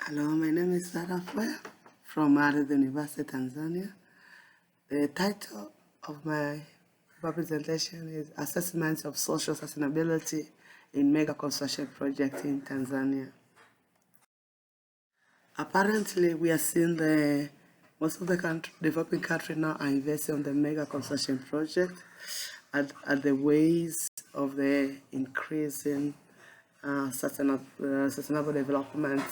Hello, my name is Phoya from the University, Tanzania. The title of my representation is Assessment of Social Sustainability in Mega Construction Project in Tanzania. Apparently, we are seeing most of the developing countries now are investing on the mega construction project at the ways of the increasing sustainable development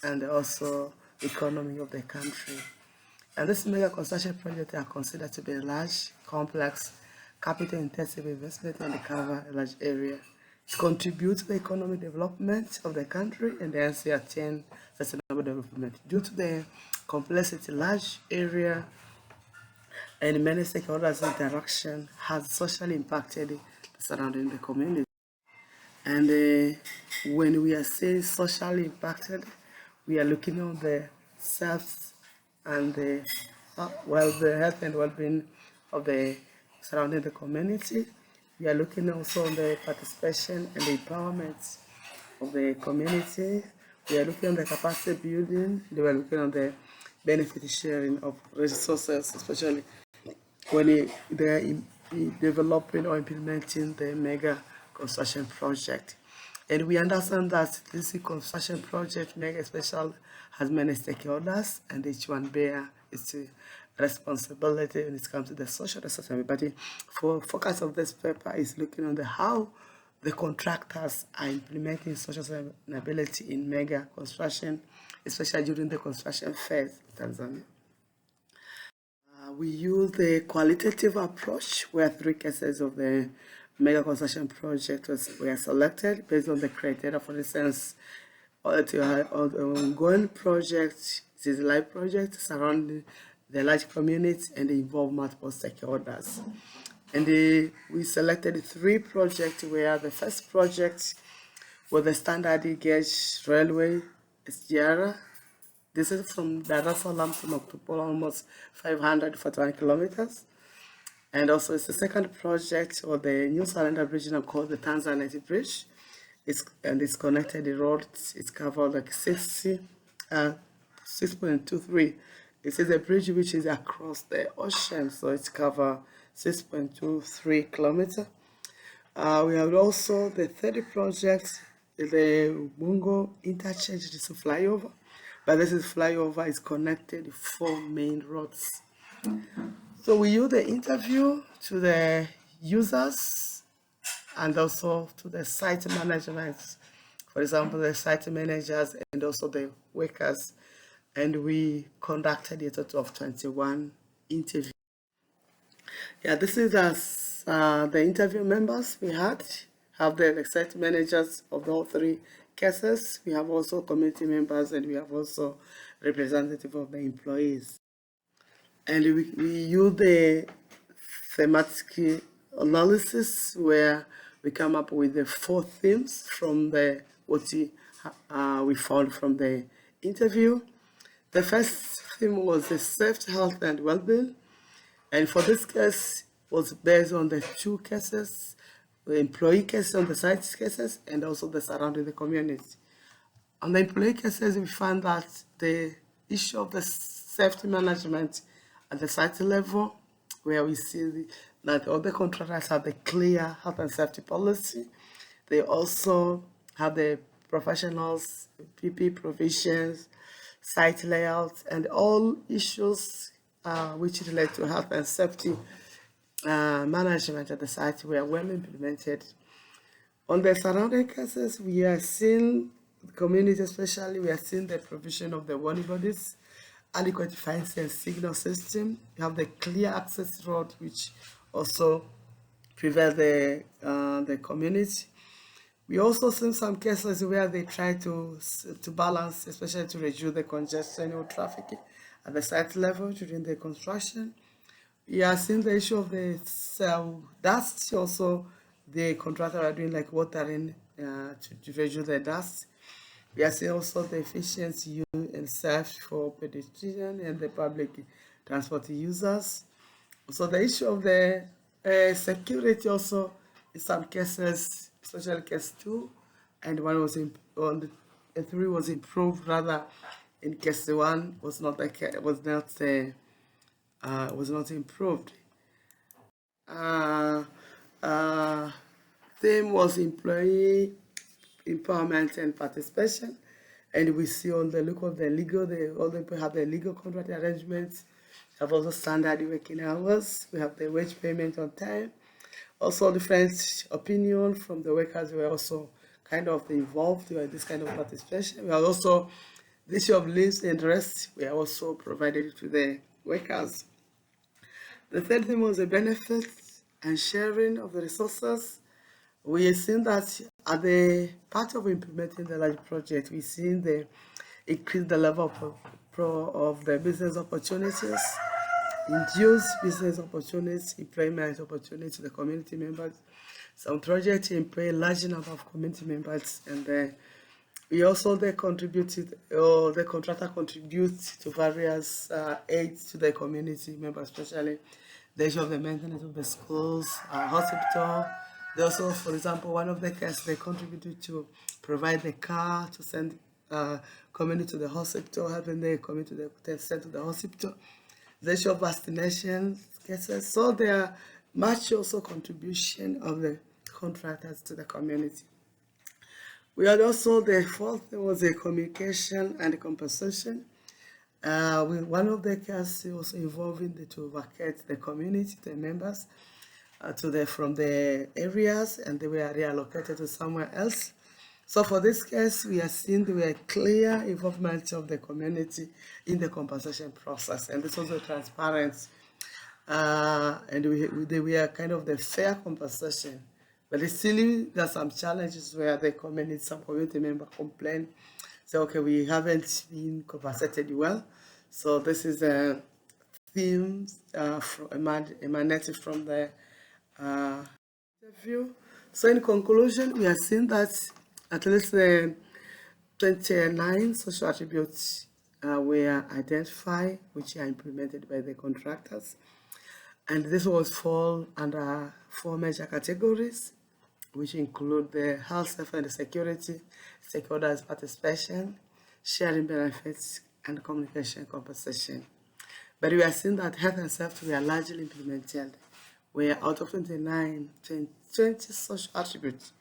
and also economy of the country. And this mega construction project are considered to be a large, complex, capital-intensive investment and cover a large area. It contributes to the economic development of the country and hence attain sustainable development. Due to the complexity, large area and many stakeholders interaction has socially impacted the surrounding the community. And when we are saying socially impacted, we are looking on the self and the health and well-being of the surrounding the community. We are looking also on the participation and the empowerment of the community. We are looking on the capacity building. We are looking on the benefit sharing of resources, especially when they are developing or implementing the mega construction project. And we understand that this construction project, mega special, has many stakeholders, and each one bear its responsibility when it comes to the social responsibility. But for focus of this paper is looking on how the contractors are implementing social sustainability in mega construction, especially during the construction phase in Tanzania. We use the qualitative approach where 3 cases of the mega construction project were selected based on the criteria. For instance, the ongoing project is a live project surrounding the large community and involve multiple stakeholders. And we selected 3 projects where the first project was the standard gauge railway SGR. This is from Dar es Salaam to Mokopolo, almost 541 kilometers. And also it's the second project of the New Salenda Bridge now called the Tanzania Bridge. It's connected the roads. It's covered like 6.23. It is a bridge which is across the ocean, so it's covered 6.23 kilometers. We have also the third project, the Bungo Interchange. It's a flyover, but this is flyover is connected 4 main roads. So we use the interview to the users and also to the site management. For example, the site managers and also the workers. And we conducted a total of 21 interviews. Yeah, this is the interview members we have the site managers of all 3 cases. We have also community members and we have also representative of the employees. And we use the thematic analysis where we come up with the 4 themes from what we found from the interview. The first theme was the safety, health, and well-being. And for this case, was based on the 2 cases, the employee cases on the site cases, and also the surrounding the community. On the employee cases, we found that the issue of the safety management at the site level, where we see that all the contractors have the clear health and safety policy. They also have the professionals, PP provisions, site layouts, and all issues which relate to health and safety management at the site were well implemented. On the surrounding cases, we are seeing the community, especially, we are seeing the provision of the warning bodies, adequate fence and signal system. You have the clear access road, which also prevent the community. We also see some cases where they try to balance, especially to reduce the congestion or traffic at the site level during the construction. We are seeing the issue of the dust. Also, the contractor are doing like watering to reduce the dust. We are seeing also the efficiency and safe for pedestrians and the public transport users. So the issue of the security also in some cases, especially case 2, and one was on the 3 was improved, rather in case 1 was not improved. Theme was employee empowerment and participation, and we see on the look of the legal, all the people have the legal contract arrangements, have also standard working hours, we have the wage payment on time, also different opinion from the workers were also kind of involved in this kind of participation. We have also the issue of leaves and rest, we are also provided to the workers. The third thing was the benefits and sharing of the resources. We have seen that at the part of implementing the large project, we've seen the increase the level of the business opportunities, induce business opportunities, employment opportunities to the community members. Some projects employ a large number of community members, and we also the contractor contributes to various aids to the community members, especially the issue of the maintenance of the schools, hospital. They also, for example, one of the cases they contributed to provide the car to send community to the hospital, helping the community to send to the hospital. The issue of vaccination cases. So there are much also contribution of the contractors to the community. We had also the fourth thing was the communication and the compensation. One of the cases was involving to vacate the community, the members, from the areas, and they were reallocated to somewhere else. So for this case, we have seen there were clear involvement of the community in the compensation process, and this was a transparent, and they were kind of the fair compensation. But still, there are some challenges where some community member complain, say, okay, we haven't been compensated well. So this is a theme emanating from the interview. So in conclusion, we have seen that at least 29 social attributes were identified, which are implemented by the contractors. And this was fall under 4 major categories, which include the health, safety, and security, stakeholders participation, sharing benefits, and communication compensation. But we are seeing that health and safety were largely implemented, where out of 29, 20 social attributes.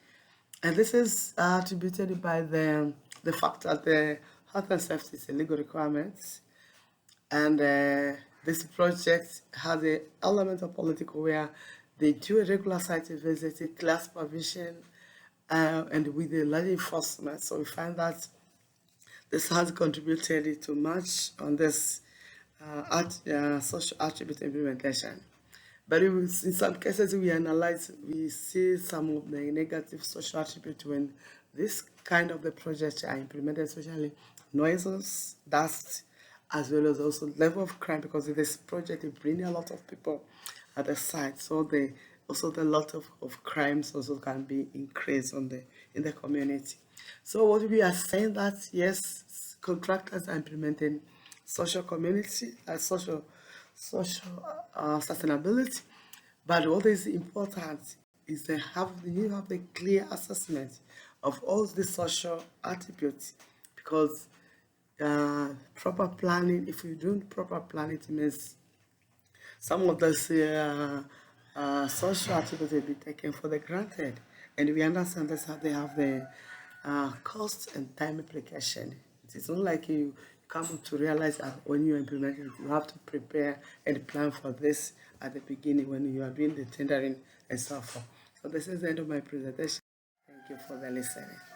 And this is attributed by the fact that the health and safety is a legal requirement, and this project has an element of political where they do a regular site visit, class provision, and with the large enforcement. So we find that this has contributed to much on this social attribute implementation. But in some cases we analyze, we see some of the negative social attributes when this kind of the projects are implemented, especially noises, dust, as well as also level of crime, because this project is bringing a lot of people at the site. So the lot of crimes also can be increased in the community. So what we are saying that yes, contractors are implementing social community, social sustainability, but what is important is they you have the clear assessment of all the social attributes, because proper planning, if you do proper planning, it means some of those social attributes will be taken for the granted, and we understand that's how they have the cost and time implication. It's not like you come to realize that when you implement it, you have to prepare and plan for this at the beginning when you are doing the tendering and so forth. So this is the end of my presentation. Thank you for the listening.